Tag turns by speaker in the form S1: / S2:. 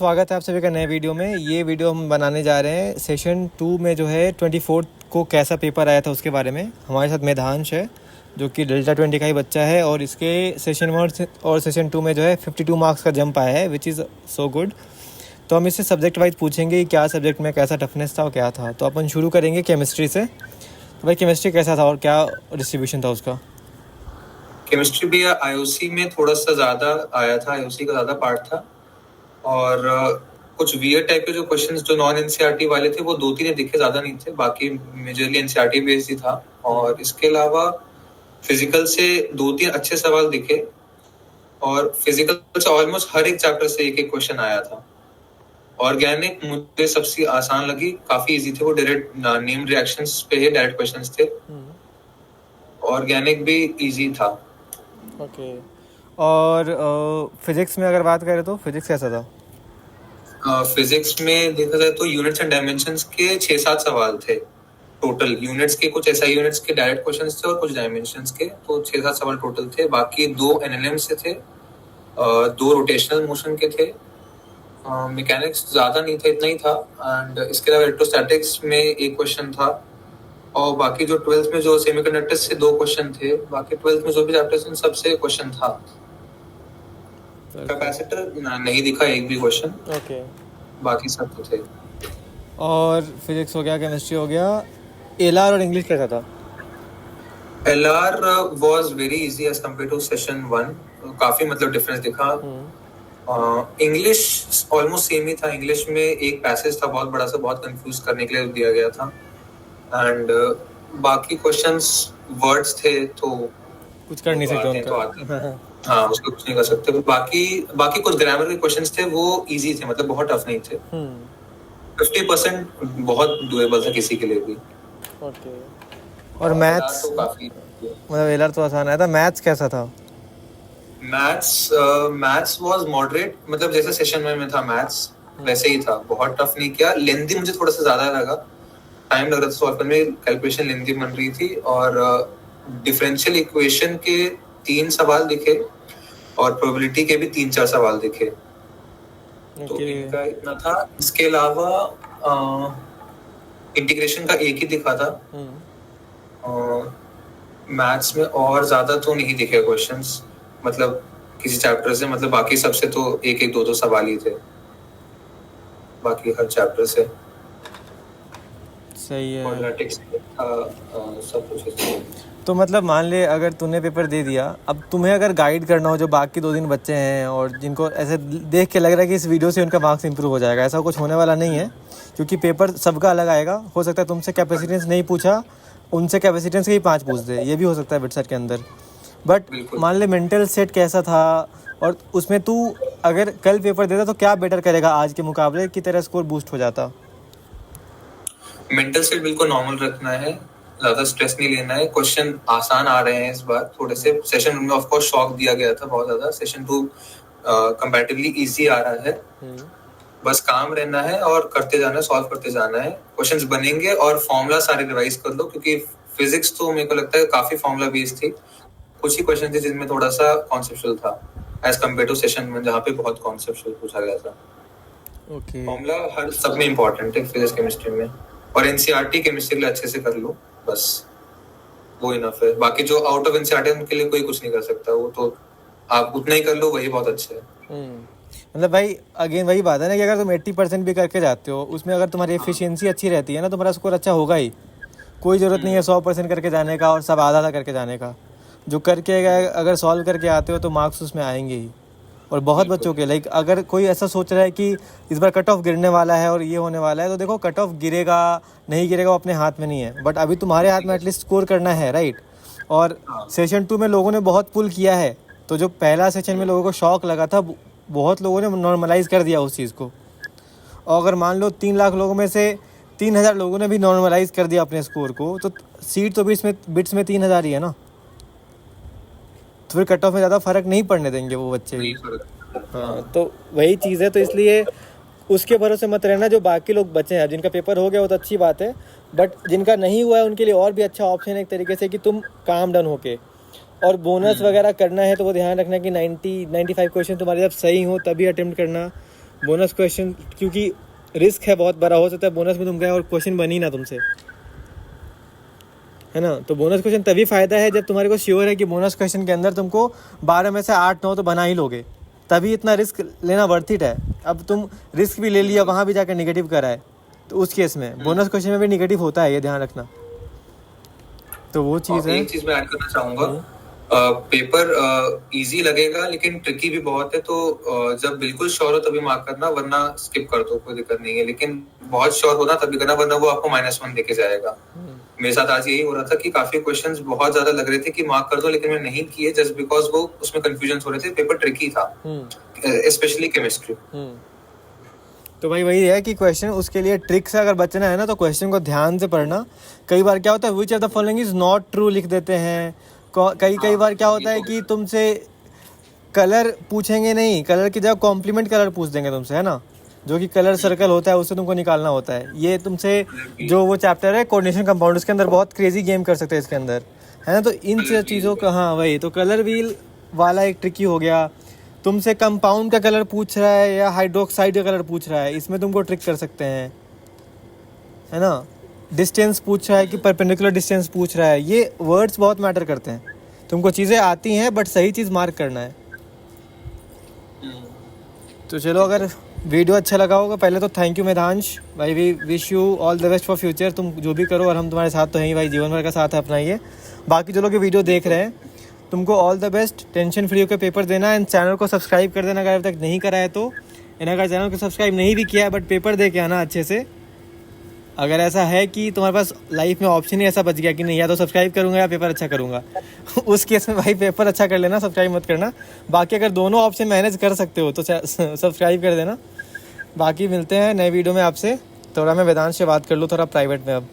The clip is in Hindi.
S1: स्वागत है आप सभी का नए वीडियो में। ये वीडियो हम बनाने जा रहे हैं सेशन 2 में जो है 24 को कैसा पेपर आया था उसके बारे में। हमारे साथ मेधांश है जो कि डेल्टा 20 का ही बच्चा है और इसके सेशन 1 और सेशन 2 में जो है 52 मार्क्स का जंप आया है, विच इज़ सो गुड। तो हम इससे सब्जेक्ट वाइज पूछेंगे कि क्या सब्जेक्ट में कैसा टफनेस था और क्या था। तो अपन शुरू करेंगे केमिस्ट्री से। तो भाई केमिस्ट्री कैसा था और क्या डिस्ट्रीब्यूशन था उसका?
S2: केमिस्ट्री भी आईओसी में थोड़ा सा ज़्यादा आया था, आईओसी का ज़्यादा पार्ट था और कुछ वियर टाइप के जो क्वेश्चंस जो नॉन एनसीईआरटी वाले थे वो 2-3 दिखे, ज़्यादा नहीं थे, बाकी मेजरली एनसीईआरटी बेस्ड ही था। और इसके अलावा फिजिकल से 2-3 अच्छे सवाल दिखे और फिजिकल से ऑलमोस्ट हर एक चैप्टर से एक क्वेश्चन आया था। ऑर्गेनिक मुझे सबसे आसान लगी, काफी इजी थे, वो डायरेक्ट नेम रिएक्शंस पे ही डायरेक्ट क्वेश्चंस थे। ऑर्गेनिक भी इजी था।
S1: ओके। और फिजिक्स में अगर बात करें तो फिजिक्स कैसा था?
S2: फिजिक्स में देखा जाए तो यूनिट्स एंड डायमेंशंस के 6-7 सवाल थे टोटल। यूनिट्स के कुछ एसआई यूनिट्स के डायरेक्ट क्वेश्चंस थे और कुछ डायमेंशंस के, तो 6-7 सवाल टोटल थे। बाकी 2 एनएलएम से थे, 2 रोटेशनल मोशन के थे। मैकेनिक्स ज्यादा नहीं था, इतना ही था। एंड इसके अलावा इलेक्ट्रोस्टैटिक्स में एक क्वेश्चन था और बाकी जो 12th में जो सेमीकंडक्टर्स से 2 क्वेश्चन थे। बाकी 12th में जो भी चैप्टर्स इन सबसे क्वेश्चन था। कैपेसिटर नहीं दिखा एक भी क्वेश्चन।
S1: ओके।
S2: बाकी सब तो थे।
S1: और फिजिक्स हो गया, केमिस्ट्री हो गया, एलआर और इंग्लिश कैसा था?
S2: LR was very easy as compare to session 1, काफी मतलब डिफरेंस दिखा। इंग्लिश ऑलमोस्ट सेम ही था। इंग्लिश में एक पैसेज था बहुत बड़ा सा, बहुत कंफ्यूज करने के लिए दिया गया था। एंड बाकी क्वेश्चंस वर्ड्स थे तो
S1: कुछ कर नहीं सकते उनका।
S2: हाँ, उसको कुछ नहीं कर सकते। बाकी कुछ ग्रामर के क्वेश्चंस थे वो इजी थे, मतलब बहुत टफ नहीं थे। 50% बहुत डुएबल था किसी के लिए भी।
S1: ओके। और मैथ्स
S2: तो काफी,
S1: मतलब एलआर तो आसान आया था। मैथ्स कैसा था?
S2: मैथ्स वाज मॉडरेट, मतलब जैसे सेशन में था मैथ्स वैसे ही था, बहुत टफ नहीं किया। लेंथी मुझे थोड़ा सा ज्यादा लगा, टाइम लग रहा था सॉल्व करने में, कैलकुलेशन लेंथी बन रही थी। और डिफरेंशियल इक्वेशन के 3 सवाल दिखे और प्रोबेबिलिटी के भी 3-4 सवाल दिखे। तो इनका इतना था। इसके अलावा इंटीग्रेशन का एक ही दिखा था। मैथ्स में और ज्यादा तो नहीं दिखे क्वेश्चंस, मतलब किसी चैप्टर से, मतलब बाकी सबसे तो 1-1, 2-2 सवाल ही थे बाकी हर चैप्टर से।
S1: सही है।
S2: क्वाड्रेटिक्स सब कुछ।
S1: तो मतलब मान ले अगर तूने पेपर दे दिया, अब तुम्हें अगर गाइड करना हो जो बाकी 2 दिन बच्चे हैं और जिनको ऐसे देख के लग रहा है कि इस वीडियो से उनका मार्क्स इंप्रूव हो जाएगा, ऐसा कुछ होने वाला नहीं है क्योंकि पेपर सबका अलग आएगा। हो सकता है तुमसे कैपेसिटेंस नहीं पूछा, उनसे कैपेसिटेंस के ही 5 पूछ दे, ये भी हो सकता है बिटसेट के अंदर। बट मान ले मेंटल सेट कैसा था और उसमें तू अगर कल पेपर देता तो क्या बेटर करेगा आज के मुकाबले की तेरा स्कोर बूस्ट हो जाता?
S2: मेंटल सेट बिल्कुल नॉर्मल रखना है, ज्यादा स्ट्रेस नहीं लेना है। क्वेश्चन आसान आ रहे हैं इस बार थोड़े से। सेशन में ऑफ कोर्स शॉक दिया गया था बहुत ज्यादा, सेशन 2 कंपैरेटिवली इजी आ रहा है। बस काम रहना है और करते जाना है, सॉल्व करते जाना है। क्वेश्चंस बनेंगे और फॉर्मूला सारे रिवाइज कर लो, क्योंकि फिजिक्स तो मेरे को लगता है काफी फॉर्मूला बेस्ड थी। कुछ ही क्वेश्चन थे जिनमें थोड़ा सा कॉन्सेप्चुअल था एज कम्पेयर टू सेशन में जहाँ पे बहुत कॉन्सेप्चुअल पूछा गया था।
S1: ओके।
S2: फॉर्मूला हर सब में इम्पोर्टेंट है फिजिक्स केमिस्ट्री में, और एनसीईआरटी केमिस्ट्री के लिए अच्छे से कर लो, बस वो इनफ है। बाकी जो आउट ऑफ एनसीईआरटी उनके लिए कोई कुछ नहीं कर सकता, वो तो आप उतना ही कर लो, वही बहुत अच्छा है।
S1: मतलब भाई अगेन वही बात है ना कि अगर तुम 80% भी करके जाते हो, उसमें अगर तुम्हारी एफिशिएंसी अच्छी रहती है ना, तुम्हारा स्कोर अच्छा होगा ही। कोई ज़रूरत नहीं है 100% करके जाने का और सब आधा आधा करके जाने का। जो करके अगर सॉल्व करके आते हो तो मार्क्स उसमें आएंगे ही। और बहुत बच्चों के लाइक अगर कोई ऐसा सोच रहा है कि इस बार कट ऑफ गिरने वाला है और ये होने वाला है, तो देखो कट ऑफ गिरेगा नहीं गिरेगा वो अपने हाथ में नहीं है, बट अभी तुम्हारे हाथ में एटलीस्ट स्कोर करना है, राइट। और सेशन 2 में लोगों ने बहुत पुल किया है, तो जो पहला सेशन में लोगों को शॉक लगा था, बहुत लोगों ने नॉर्मलाइज कर दिया उस चीज़ को। और अगर मान लो 3 लाख लोगों में से 3000 लोगों ने भी नॉर्मलाइज कर दिया अपने स्कोर को, तो सीट तो बिट्स में 3000 ही है ना, तो फिर कट ऑफ में ज़्यादा फर्क नहीं पड़ने देंगे वो बच्चे भी। हाँ, तो वही चीज़ है। तो इसलिए उसके भरोसे मत रहना। जो बाकी लोग बचे हैं, जिनका पेपर हो गया वो तो अच्छी बात है, बट जिनका नहीं हुआ है उनके लिए और भी अच्छा ऑप्शन है एक तरीके से कि तुम काम डन होके और बोनस वगैरह करना है तो वो ध्यान रखना कि 90-95 क्वेश्चन तुम्हारे जब सही हो तभी अटेम्प्ट करना। बोनस क्वेश्चन, क्योंकि रिस्क है बहुत बड़ा, हो सकता है बोनस में तुम गए और क्वेश्चन बनी ना तुमसे, है ना। तो बोनस क्वेश्चन तभी फ़ायदा है जब तुम्हारे को श्योर है कि बोनस क्वेश्चन के अंदर तुमको 12 में से 8-9 तो बना ही लोगे, तभी इतना रिस्क लेना वर्थ इट है। अब तुम रिस्क भी ले लिया, वहाँ भी जाकर निगेटिव करा है, तो उस केस में बोनस क्वेश्चन में भी निगेटिव होता है, ये ध्यान रखना। तो वो चीज़ है।
S2: एक चीज मैं ऐड करना चाहूंगा, पेपर इजी लगेगा लेकिन ट्रिकी भी बहुत है, तो जब बिल्कुल श्योर हो तभी मार्क करना, वरना स्किप कर दो, कोई दिक्कत नहीं है। लेकिन बहुत श्योर होना तभी करना, वरना वो आपको -1 देके जाएगा। मेरे साथ आज यही हो रहा था कि काफी क्वेश्चंस बहुत ज्यादा लग रहे थे कि मार्क कर दो, लेकिन मैं नहीं किए जस्ट बिकॉज वो उसमें कंफ्यूजन हो रहे थे, पेपर ट्रिकी था, स्पेशली केमिस्ट्री।
S1: तो भाई वही है कि क्वेश्चन, उसके लिए ट्रिक से अगर बचना है ना, तो क्वेश्चन को ध्यान से पढ़ना। कई बार क्या होता है, which of the following is not true लिख देते हैं। कई बार क्या होता है कि तुमसे कलर पूछेंगे नहीं, कलर की जगह कॉम्प्लीमेंट कलर पूछ देंगे तुमसे, है ना, जो कि कलर सर्कल होता है, उससे तुमको निकालना होता है। ये तुमसे जो वो चैप्टर है कोऑर्डिनेशन कंपाउंड, उसके अंदर बहुत क्रेजी गेम कर सकते हैं इसके अंदर, है ना। तो इन चीज़ों का, हाँ वही, तो कलर व्हील वाला एक ट्रिकी हो गया। तुमसे कंपाउंड का कलर पूछ रहा है या हाइड्रोक्साइड का कलर पूछ रहा है, इसमें तुमको ट्रिक कर सकते हैं, है ना। डिस्टेंस पूछ रहा है कि परपेंडिकुलर डिस्टेंस पूछ रहा है, ये वर्ड्स बहुत मैटर करते हैं। तुमको चीज़ें आती हैं बट सही चीज़ मार्क करना है। तो चलो, अगर वीडियो अच्छा लगा होगा, पहले तो थैंक यू मेधांश भाई, we wish you all the best for future. तुम जो भी करो, और हम तुम्हारे साथ तो हैं ही भाई, जीवन भर का साथ है अपना ये। बाकी जो लोग वीडियो देख रहे हैं, तुमको all the best, tension free होकर पेपर देना। एंड चैनल को सब्सक्राइब कर देना अगर अभी तक नहीं करा है तो। अगर चैनल को सब्सक्राइब नहीं भी किया है बट पेपर दे के आना अच्छे से। अगर ऐसा है कि तुम्हारे पास लाइफ में ऑप्शन ही ऐसा बच गया कि नहीं, या तो सब्सक्राइब करूँगा या पेपर अच्छा करूँगा उस केस में भाई पेपर अच्छा कर लेना, सब्सक्राइब मत करना। बाकी अगर दोनों ऑप्शन मैनेज कर सकते हो तो सब्सक्राइब कर देना। बाकी मिलते हैं नए वीडियो में आपसे। थोड़ा मैं वेदांत से बात कर लूँ थोड़ा प्राइवेट में अब।